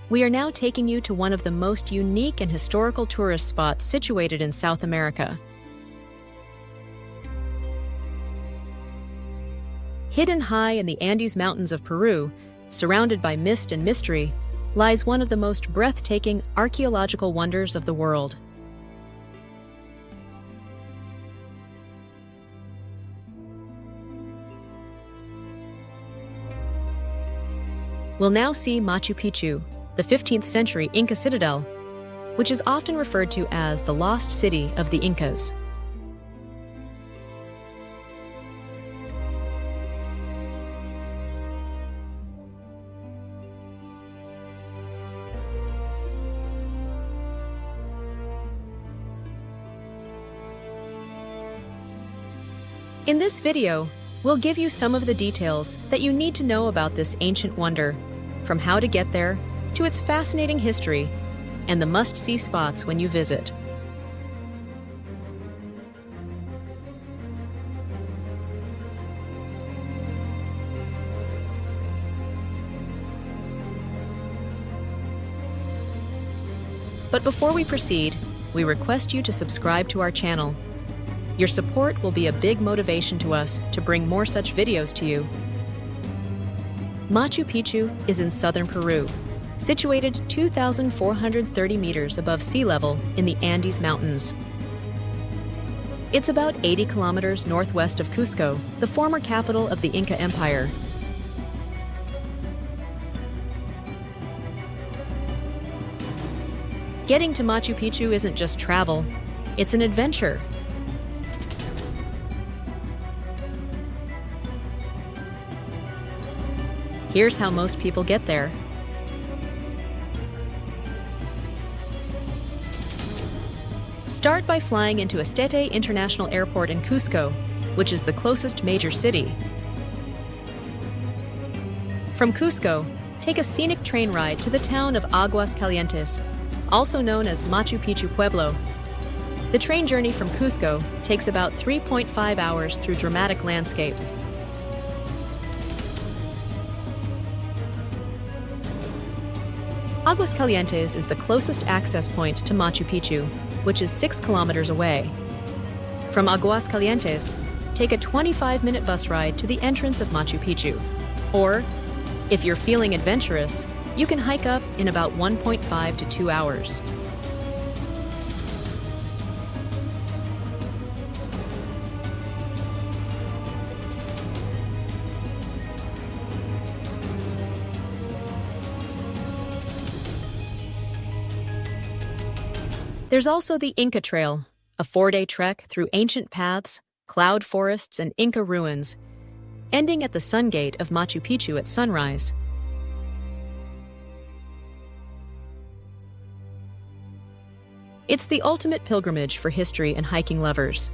We are now taking you to one of the most unique and historical tourist spots situated in South America. Hidden high in the Andes Mountains of Peru, surrounded by mist and mystery, lies one of the most breathtaking archaeological wonders of the world. We'll now see Machu Picchu, the 15th century Inca citadel, which is often referred to as the lost city of the Incas. In this video, we'll give you some of the details that you need to know about this ancient wonder, from how to get there, to its fascinating history, and the must-see spots when you visit. But before we proceed, we request you to subscribe to our channel. Your support will be a big motivation to us to bring more such videos to you. Machu Picchu is in southern Peru, situated 2,430 meters above sea level in the Andes Mountains. It's about 80 kilometers northwest of Cusco, the former capital of the Inca Empire. Getting to Machu Picchu isn't just travel, it's an adventure. Here's how most people get there. Start by flying into Estete International Airport in Cusco, which is the closest major city. From Cusco, take a scenic train ride to the town of Aguas Calientes, also known as Machu Picchu Pueblo. The train journey from Cusco takes about 3.5 hours through dramatic landscapes. Aguas Calientes is the closest access point to Machu Picchu, which is 6 kilometers away. From Aguas Calientes, take a 25-minute bus ride to the entrance of Machu Picchu. Or, if you're feeling adventurous, you can hike up in about 1.5 to 2 hours. There's also the Inca Trail, a 4-day trek through ancient paths, cloud forests, and Inca ruins, ending at the Sun Gate of Machu Picchu at sunrise. It's the ultimate pilgrimage for history and hiking lovers.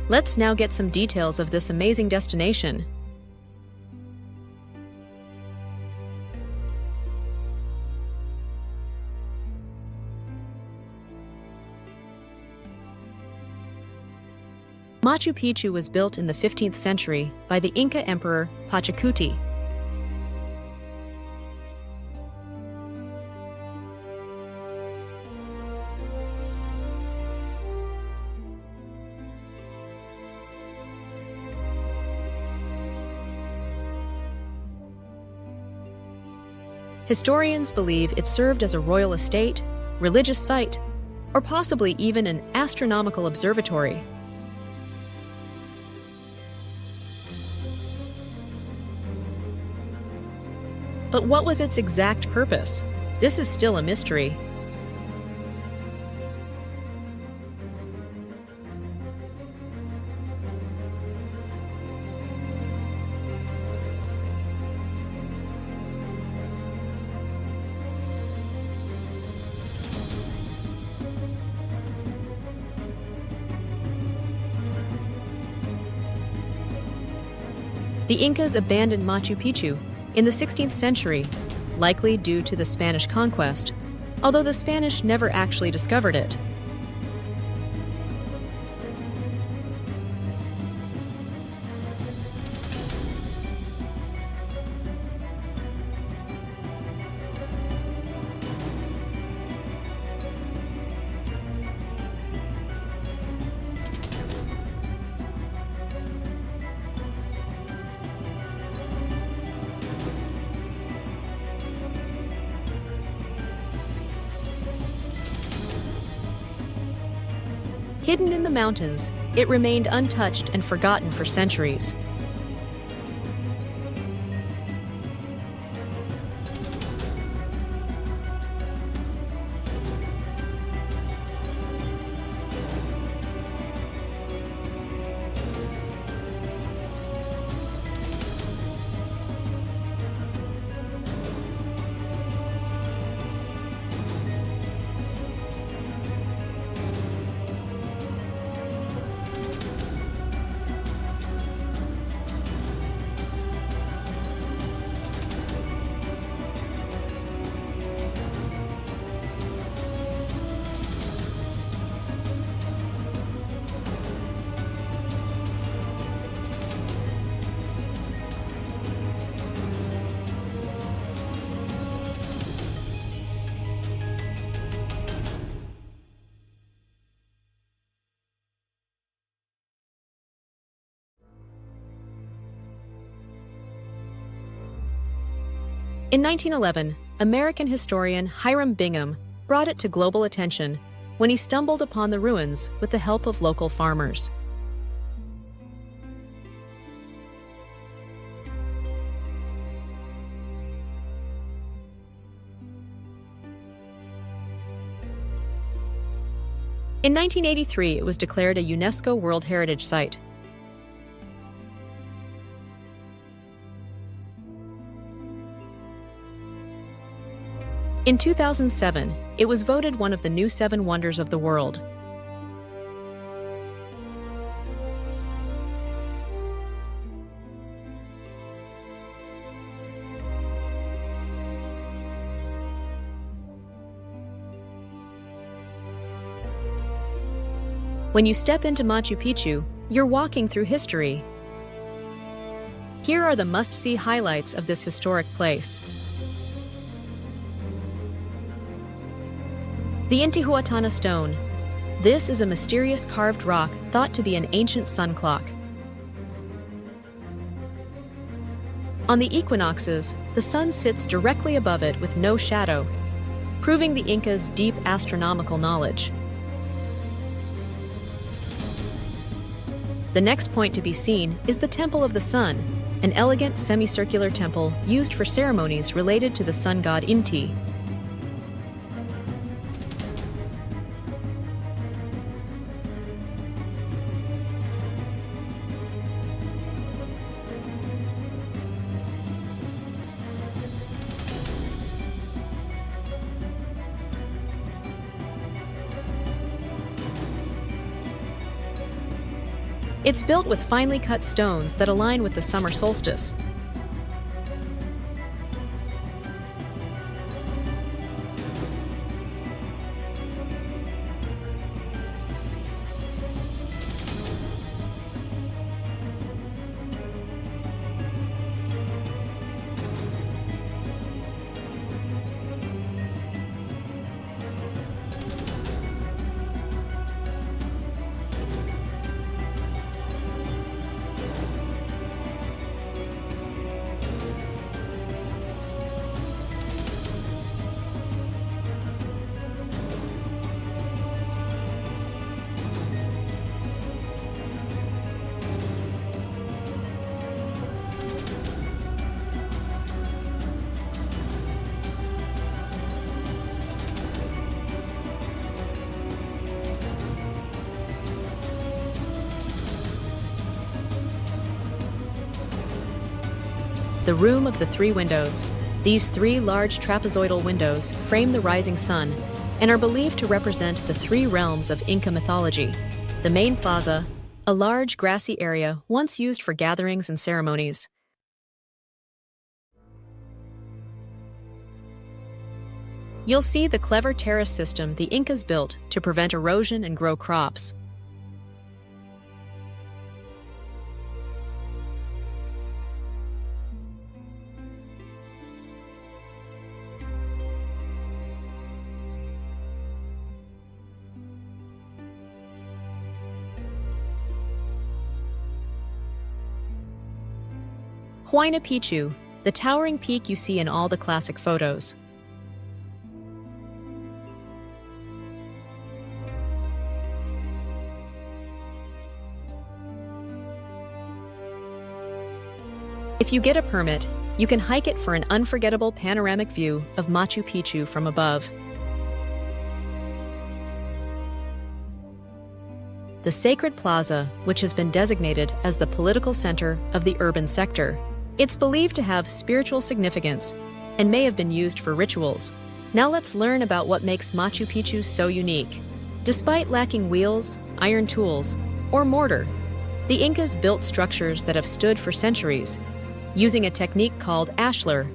Let's now get some details of this amazing destination. Machu Picchu was built in the 15th century by the Inca Emperor Pachacuti. Historians believe it served as a royal estate, religious site, or possibly even an astronomical observatory. But what was its exact purpose? This is still a mystery. The Incas abandoned Machu Picchu in the 16th century, likely due to the Spanish conquest, although the Spanish never actually discovered it. Hidden in the mountains, it remained untouched and forgotten for centuries. In 1911, American historian Hiram Bingham brought it to global attention when he stumbled upon the ruins with the help of local farmers. In 1983, it was declared a UNESCO World Heritage Site. In 2007, it was voted one of the new 7 wonders of the world. When you step into Machu Picchu, you're walking through history. Here are the must-see highlights of this historic place. The Intihuatana stone. This is a mysterious carved rock thought to be an ancient sun clock. On the equinoxes, the sun sits directly above it with no shadow, proving the Incas' deep astronomical knowledge. The next point to be seen is the Temple of the Sun, an elegant semicircular temple used for ceremonies related to the sun god Inti. It's built with finely cut stones that align with the summer solstice. The Room of the Three Windows. These 3 large trapezoidal windows frame the rising sun and are believed to represent the 3 realms of Inca mythology. The main plaza, a large grassy area once used for gatherings and ceremonies. You'll see the clever terrace system the Incas built to prevent erosion and grow crops. Huayna Picchu, the towering peak you see in all the classic photos. If you get a permit, you can hike it for an unforgettable panoramic view of Machu Picchu from above. The Sacred Plaza, which has been designated as the political center of the urban sector. It's believed to have spiritual significance and may have been used for rituals. Now let's learn about what makes Machu Picchu so unique. Despite lacking wheels, iron tools, or mortar, the Incas built structures that have stood for centuries, using a technique called ashlar,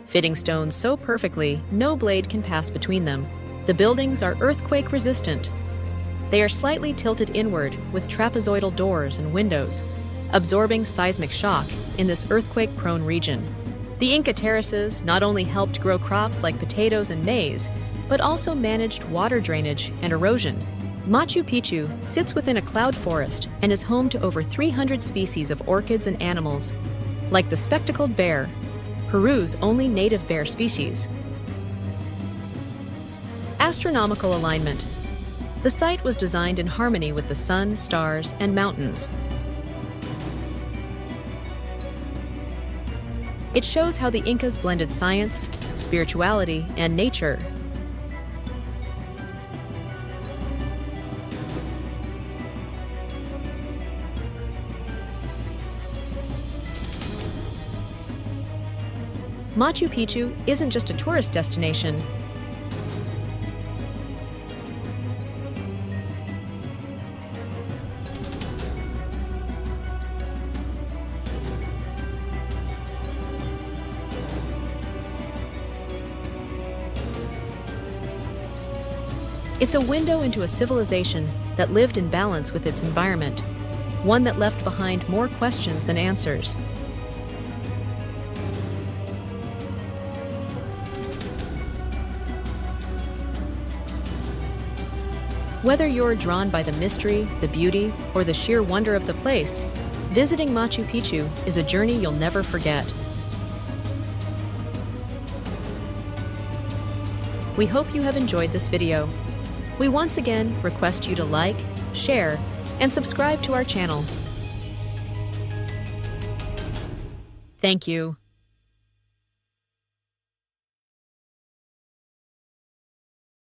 fitting stones so perfectly no blade can pass between them. The buildings are earthquake-resistant. They are slightly tilted inward with trapezoidal doors and windows, absorbing seismic shock in this earthquake-prone region. The Inca terraces not only helped grow crops like potatoes and maize, but also managed water drainage and erosion. Machu Picchu sits within a cloud forest and is home to over 300 species of orchids and animals, like the spectacled bear, Peru's only native bear species. Astronomical alignment. The site was designed in harmony with the sun, stars, and mountains. It shows how the Incas blended science, spirituality, and nature. Machu Picchu isn't just a tourist destination. It's a window into a civilization that lived in balance with its environment, one that left behind more questions than answers. Whether you're drawn by the mystery, the beauty, or the sheer wonder of the place, visiting Machu Picchu is a journey you'll never forget. We hope you have enjoyed this video. We once again request you to like, share, and subscribe to our channel. Thank you.